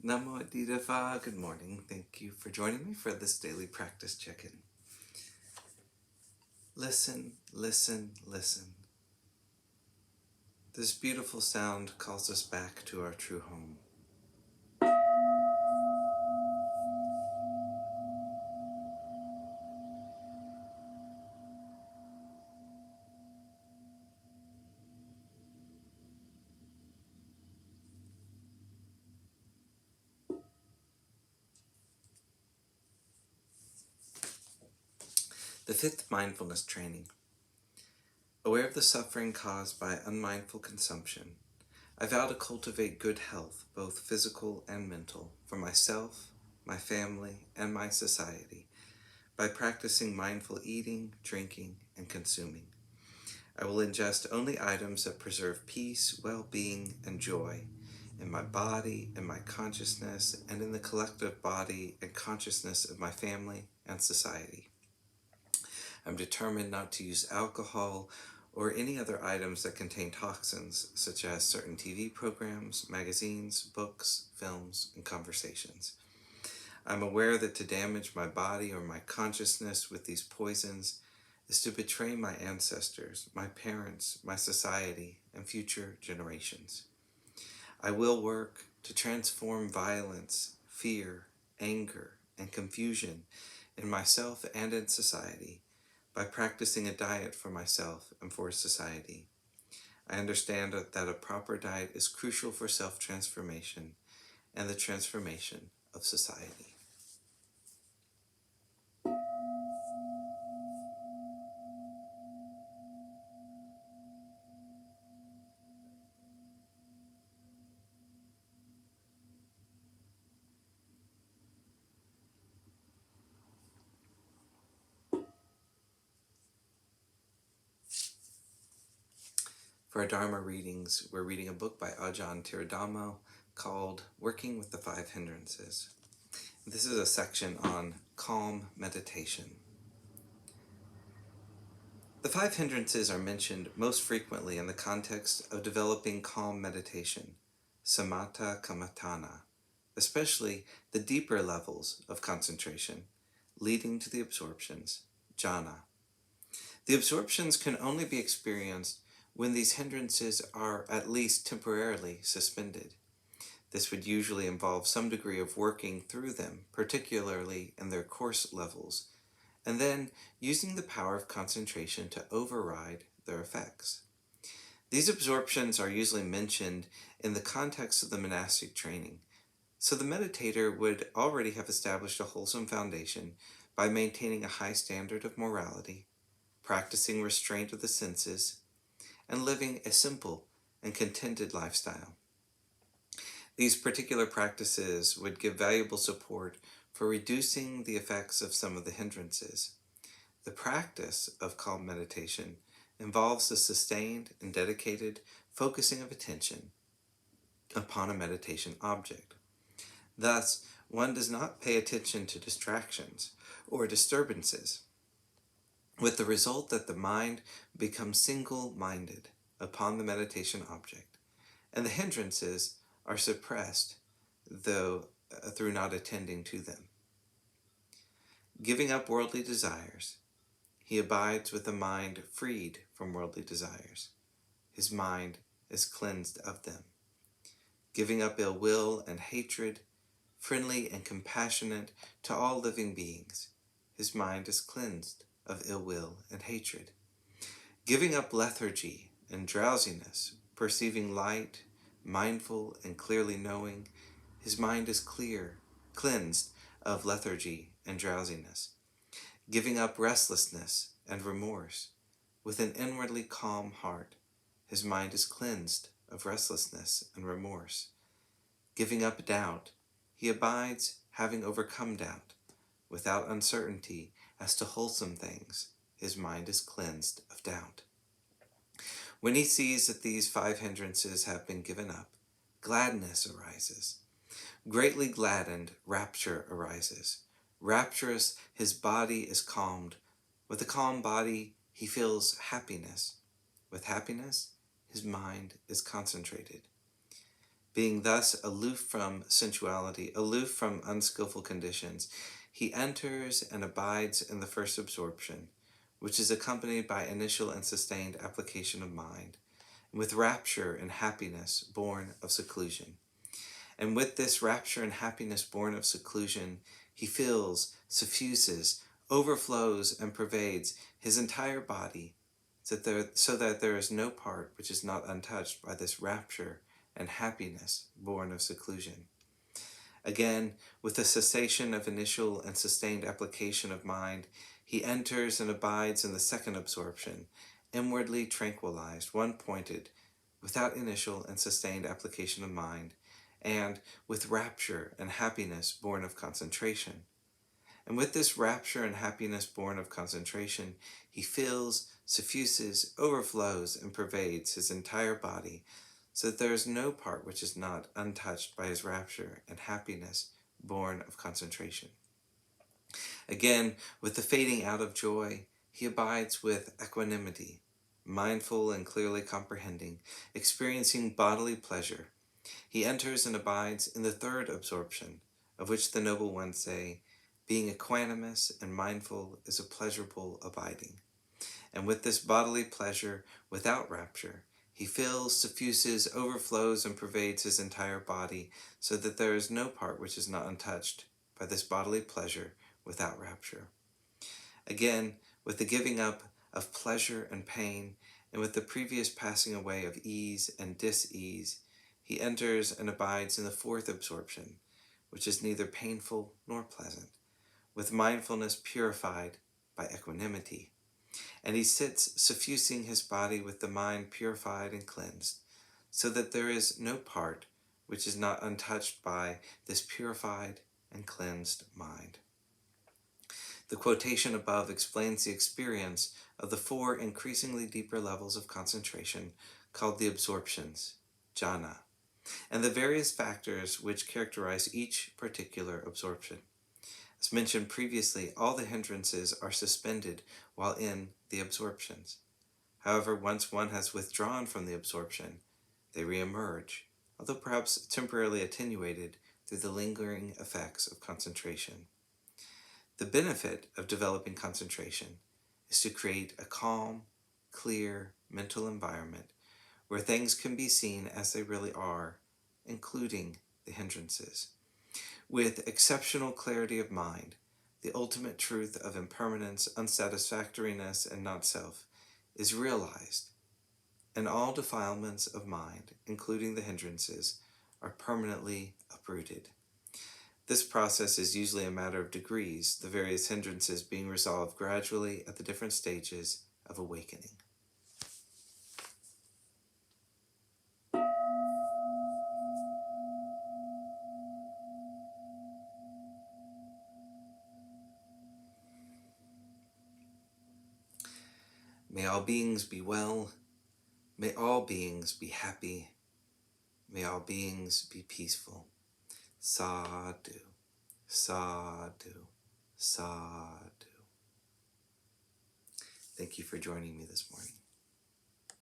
Namo Adidafa, good morning. Thank you for joining me for this daily practice check-in. Listen, listen, listen. This beautiful sound calls us back to our true home. The fifth mindfulness training. Aware of the suffering caused by unmindful consumption, I vow to cultivate good health, both physical and mental, for myself, my family, and my society, by practicing mindful eating, drinking, and consuming. I will ingest only items that preserve peace, well-being, and joy in my body, in my consciousness, and in the collective body and consciousness of my family and society. I'm determined not to use alcohol or any other items that contain toxins, such as certain TV programs, magazines, books, films, and conversations. I'm aware that to damage my body or my consciousness with these poisons is to betray my ancestors, my parents, my society, and future generations. I will work to transform violence, fear, anger, and confusion in myself and in society by practicing a diet for myself and for society. I understand that a proper diet is crucial for self-transformation and the transformation of society. For our Dharma readings, we're reading a book by Ajahn Thiradhammo called Working with the Five Hindrances. This is a section on calm meditation. The five hindrances are mentioned most frequently in the context of developing calm meditation, samatha kammatthana, especially the deeper levels of concentration, leading to the absorptions, jhana. The absorptions can only be experienced when these hindrances are at least temporarily suspended. This would usually involve some degree of working through them, particularly in their coarse levels, and then using the power of concentration to override their effects. These absorptions are usually mentioned in the context of the monastic training, so the meditator would already have established a wholesome foundation by maintaining a high standard of morality, practicing restraint of the senses, and living a simple and contented lifestyle. These particular practices would give valuable support for reducing the effects of some of the hindrances. The practice of calm meditation involves the sustained and dedicated focusing of attention upon a meditation object. Thus, one does not pay attention to distractions or disturbances, with the result that the mind becomes single-minded upon the meditation object, and the hindrances are suppressed through not attending to them. Giving up worldly desires, he abides with a mind freed from worldly desires. His mind is cleansed of them. Giving up ill will and hatred, friendly and compassionate to all living beings, his mind is cleansed of ill will and hatred. Giving up lethargy and drowsiness, perceiving light, mindful and clearly knowing, his mind is cleansed of lethargy and drowsiness. Giving up restlessness and remorse, with an inwardly calm heart, his mind is cleansed of restlessness and remorse. Giving up doubt, he abides having overcome doubt. Without uncertainty as to wholesome things, his mind is cleansed of doubt. When he sees that these five hindrances have been given up, gladness arises. Greatly gladdened, rapture arises. Rapturous, his body is calmed. With a calm body, he feels happiness. With happiness, his mind is concentrated. Being thus aloof from sensuality, aloof from unskillful conditions, he enters and abides in the first absorption, which is accompanied by initial and sustained application of mind, with rapture and happiness born of seclusion. And with this rapture and happiness born of seclusion, he fills, suffuses, overflows, and pervades his entire body, so that there is no part which is not untouched by this rapture and happiness born of seclusion. Again, with the cessation of initial and sustained application of mind, he enters and abides in the second absorption, inwardly tranquilized, one-pointed, without initial and sustained application of mind, and with rapture and happiness born of concentration. And with this rapture and happiness born of concentration, he fills, suffuses, overflows, and pervades his entire body, so that there is no part which is not untouched by his rapture and happiness born of concentration. Again, with the fading out of joy, he abides with equanimity, mindful and clearly comprehending, experiencing bodily pleasure. He enters and abides in the third absorption, of which the noble ones say, being equanimous and mindful is a pleasurable abiding. And with this bodily pleasure, without rapture, he fills, suffuses, overflows, and pervades his entire body, so that there is no part which is not untouched by this bodily pleasure without rapture. Again, with the giving up of pleasure and pain, and with the previous passing away of ease and dis-ease, he enters and abides in the fourth absorption, which is neither painful nor pleasant, with mindfulness purified by equanimity. And he sits suffusing his body with the mind purified and cleansed, so that there is no part which is not untouched by this purified and cleansed mind. The quotation above explains the experience of the four increasingly deeper levels of concentration called the absorptions, jhana, and the various factors which characterize each particular absorption. As mentioned previously, all the hindrances are suspended while in the absorptions. However, once one has withdrawn from the absorption, they re-emerge, although perhaps temporarily attenuated through the lingering effects of concentration. The benefit of developing concentration is to create a calm, clear mental environment where things can be seen as they really are, including the hindrances. With exceptional clarity of mind, the ultimate truth of impermanence, unsatisfactoriness, and not-self is realized, and all defilements of mind, including the hindrances, are permanently uprooted. This process is usually a matter of degrees, the various hindrances being resolved gradually at the different stages of awakening. May all beings be well. May all beings be happy. May all beings be peaceful. Sadhu, sadhu, sadhu. Thank you for joining me this morning.